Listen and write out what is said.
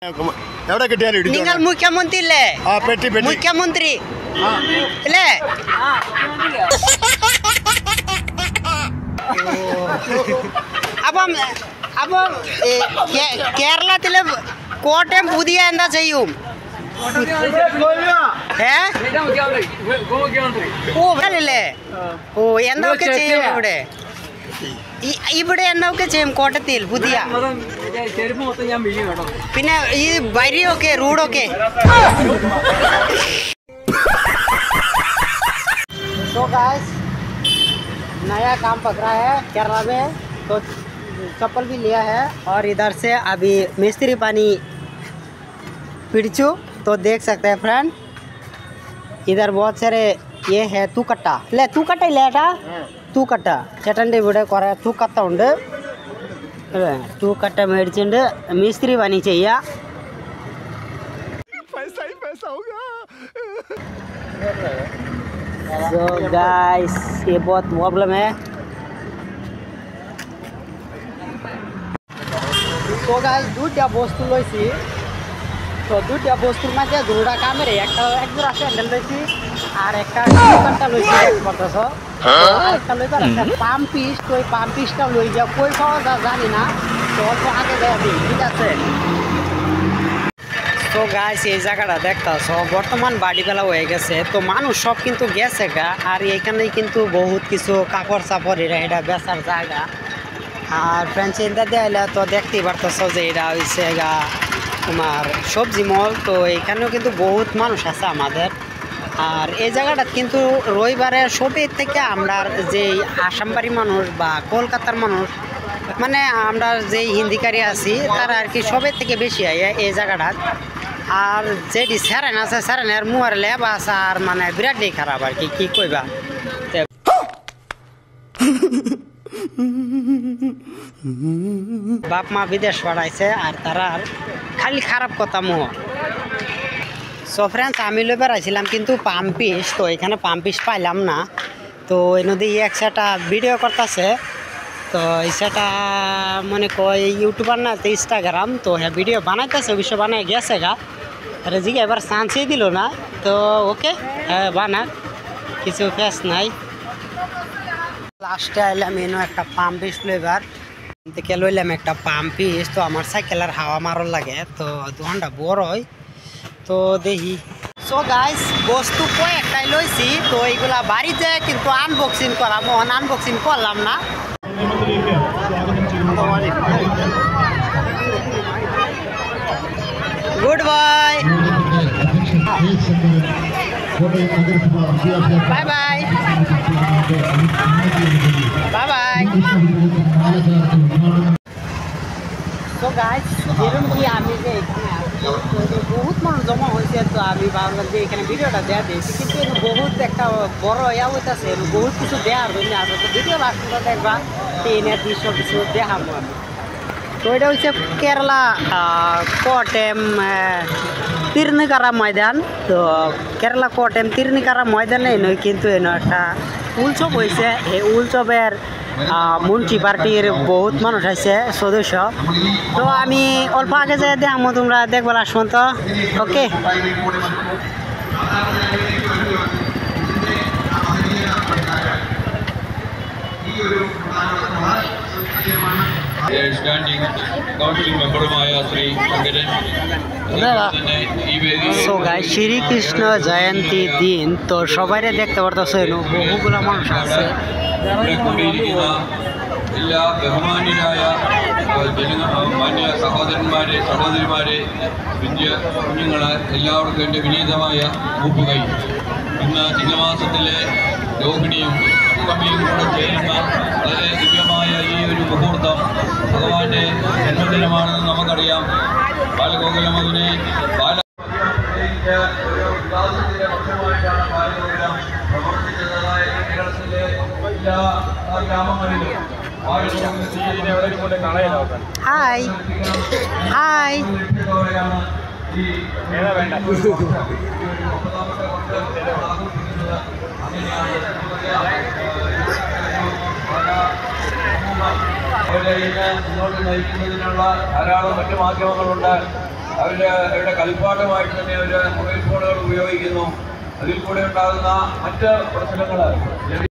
എവിടെ കിട്ടിയാലും നിങ്ങൾ മുഖ്യമന്ത്രി അല്ലേ? മുഖ്യമന്ത്രി അല്ലേ? അപ്പം കേരളത്തിലെ കോട്ടയം പുതിയ എന്താ ചെയ്യും? അല്ലേ? ഓ എന്തൊക്കെ ചെയ്യും ഇവിടെ? ഇവിടെ എന്തൊക്കെ ചെയ്യും കോട്ടയത്തിൽ പുതിയ? പിന്നെ ഈ വരിയൊക്കെ റോഡൊക്കെ तो गाइस नया काम पकड़ा है केरला में, तो चप्पल भी लिया है और इधर से अभी मिस्त्री पानी पिड़चू तो देख सकते हैं फ्रेंड। इधर बहुत सारे ये है तू कट्टा लेटा तू कट्टा चटंडी ഇവിടെ കുറേ തൂക്കട്ട ഉണ്ട് അല്ലേ? തൂക്കട്ട മേടിച്ചിട്ട് മിസ്ത്രി പണി ചെയ്യാ. So guys ये बहुत प्रॉब्लम है. So guys দুইটা বস্তু লইছি, তো দুইটা বস্তুর মাঝে দুটা কামের একটা একজোড়া স্যান্ডেল লইছি আর একটা দোকানটা লইছি দেখতেছ, আরেকটা লইবার একটা পাম্প পিস, তো ওই পাম্প পিসটা লই যা কই পাওয়া যায় জানি না, তো অল্প আগে যাবি ঠিক আছে। তো গাইস এই জায়গাটা দেখতেছ বর্তমান বাড়িবেলা হয়ে গেছে, তো মানুষ সব কিন্তু গেছে গা, আর এইখানেই কিন্তু বহুত কিছু কাপড় চাপড় এটা বেচার জায়গা। আর ফ্রেন্ডস চিন্তা দিয়ে তো দেখতেই পারতেছ যে এটা হয়েছে গা তোমার সবজি মল, তো এইখানেও কিন্তু বহুত মানুষ আছে আমাদের। আর এই জায়গাটা কিন্তু রবিবারে সবের থেকে আমরা যে আসামবাড়ি মানুষ বা কলকাতার মানুষ মানে আমরা যে হিন্দিকারি আছি তারা আর কি সবের থেকে বেশি আয় এই জায়গাটা। আর যেটি স্যারেন আছে স্যারেনের মুয়ার লেব আছে আর মানে বিরাটই খারাপ আর কি কইবা। বাপ মা বিদেশ পাঠাইছে আর তারা খালি খারাপ কথা মুহ। সো ফ্রেন্ডস আমি লই বেড়াইছিলাম কিন্তু পাম্প পিস, তো এখানে পাম্প পিস পাইলাম না, তো এই নদী এক সেটা ভিডিও করতেছে, তো সেটা মনে কয় ইউটিউবার না তো ইনস্টাগ্রাম, তো হ্যাঁ ভিডিও বানাইতেছে অবশ্য বানাই গেছে গা, আরে জিগে এবার চান্সই দিল না, তো ওকে হ্যাঁ বানা কিছু ফেস নাই। লাস্টে আইলাম এনো একটা পাম্প পিস ফ্লেভার থেকে লইলাম একটা পাম্প পিস, তো আমার সাইকেলের হাওয়া মারল লাগে, তো দোকানটা বড় হয় তো দেখি। সো গাইস বস্তু কয়েকটাই লইছি, তো এইগুলা বাড়িতে কিন্তু আনবক্সিং করাম, আনবক্সিং করলাম না। Good bye bye bye bye bye. তো গাইস যেরকম কি আমি যে এখানে আসছি বহুত মানুষ জমা হয়েছে, তো আমি ভাবলাম যে এখানে ভিডিওটা দেওয়া দিয়েছি, কিন্তু বহুত একটা বড় ইয়া হইতেছে, বহুত কিছু দেওয়ার জন্য আসে, তো ভিডিও লাস্টটা দেখবা ট্রেনের দৃশ্য কিছু দেখাবো আমি। তো এটা হচ্ছে কেরালা কোটেম তিরনিকারা ময়দান, তো কেরালা কোটেম তিরনিকারা ময়দানে নয় কিন্তু এনে একটা উৎসব হয়েছে, এই উৎসবের মিউনিসিপালিটির বহুত মানুষ আছে সদস্য, তো আমি অল্প আগে যাই দেখাবো, তোমরা দেখবার আসবো তো ওকে। সো গাইস শ্রীকৃষ্ণ জয়ন্তী দিন, তো সবাই দেখতে পারতেছ বহুগুলা মানুষ আছে। എല്ലാ ബഹുമാന്യരായ മാന്യ സഹോദരന്മാരെ സഹോദരിമാരെ കുഞ്ഞുങ്ങളെ എല്ലാവർക്കും എൻ്റെ വിനീതമായ മൂപ്പുകൈ. ഇന്ന് ചിങ്ങമാസത്തിലെ രോഹിണിയും അഷ്ടമിയും കൂടെ ചേരുന്ന വളരെ ദിവ്യമായ ഈ ഒരു മുഹൂർത്തം ഭഗവാന്റെ ജന്മദിനമാണെന്ന് നമുക്കറിയാം. ബാലഗോകുലം അതിനെ വികാസത്തിൻ്റെ ലക്ഷ്യമായിട്ടാണ് ബാലഗോകുലം പ്രവർത്തിച്ചതായ കേരളത്തിലെ എല്ലാ ഗ്രാമങ്ങളിലും ഹായ് ഹായ് അവരെ മുന്നോട്ട് നയിക്കുന്നതിനുള്ള ധാരാളം മറ്റു മാധ്യമങ്ങളുണ്ട്. അവരുടെ കളിപ്പാട്ടമായിട്ട് തന്നെ അവർ മൊബൈൽ ഫോണുകൾ ഉപയോഗിക്കുന്നു. അതിൽ കൂടെ ഉണ്ടാകുന്ന മറ്റ് പ്രശ്നങ്ങൾ